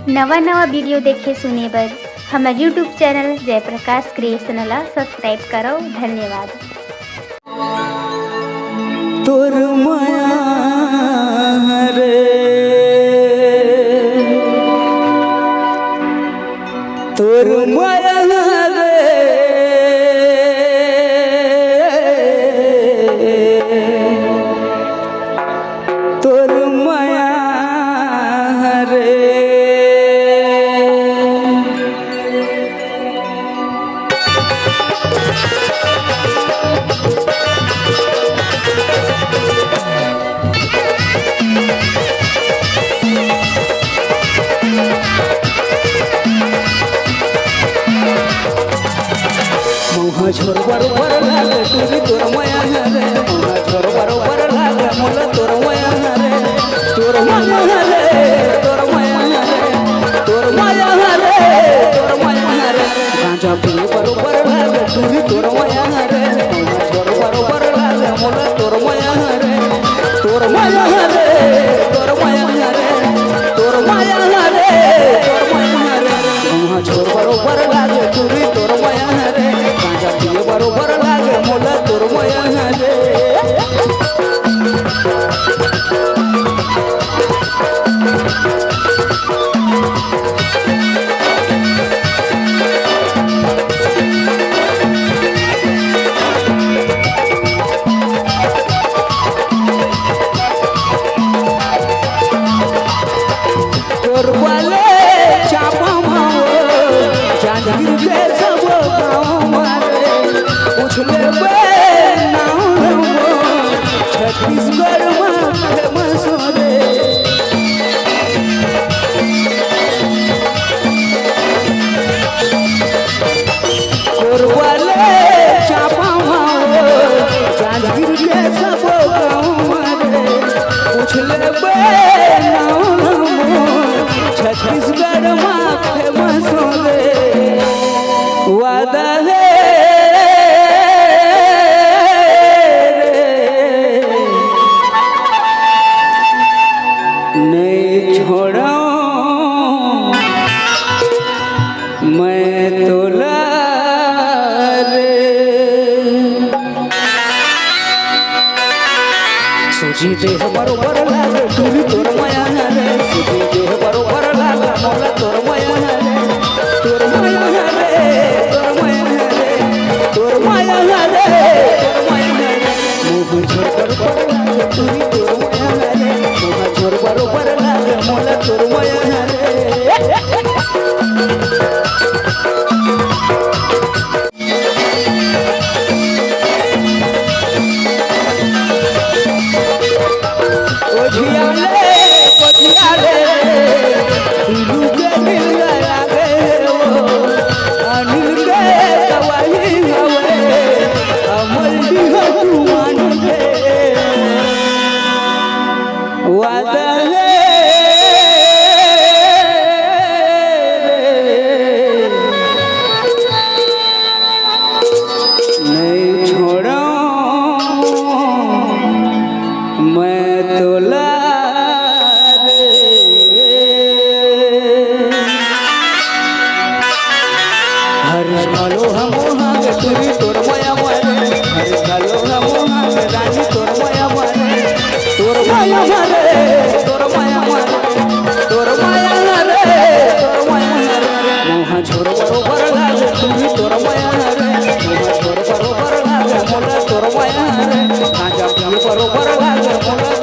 नवा नवा वीडियो देखे सुने बर हमारे यूट्यूब चैनल जयप्रकाश क्रिएशन ला सब्सक्राइब करो। धन्यवाद। तोर माया रे तोर माया रे तोर माया रे मोहा छोर बरोबर लाग तुरी तोर माया रे मोहा छोर बरोबर लाग मोला तोर माया रे तोर माया रे तोर माया रे तोर माया रे तोर माया रे गांजा पी बरोबर लाग तुरी तोर माया रे मोहा छोर बरोबर लाग मोला तोर माया रे तोर माया रे तोर माया रे तोर माया रे तोर माया रे मोहा छोर बरोबर लाग तुरी तोर माया रे बरोबर लागे मोला तोर माया रे तोर वाले चापा माओ जांजगीर के सब गाँव मारे पूछ ले नाम छत्तीसगढ़ में फेमस रे कोरवाले चापा माओ जांजगीर के सब गाँव मारे पूछ ले नाम छत्तीसगढ़ में फेमस रे वादा है नहीं छोड़ा मैं तोला रे सूझी देह बरोबर लाग तुरी तोर माया रे सूझी देह बरोबर लाग मोला तोर माया रे तोर माया रे तोर माया रे तोर माया रे तोर माया रे मुँह छोड़ बरोबर लाग तुरी तोर माया रे मुँह छोड़ बरोबर लाग मोला तोर माया रे ओझियाले दिलू के दिल लागे वो अनिल के दवाई हवे अमल भी तू मान के वादा नहीं छोड़ा मैं तोला हलो हम हांग तुरी तोर माया मारे हरे हलो हम हांग रानी तोर माया मारे तोर माया मारे तोर माया मारे तोर माया रे तोर माया रे मोहा छोर बरोबर लागे तुरी तोर माया रे मोहा छोर बरोबर लागे मोला तोर माया रे गांजा पी बरोबर लागे मोला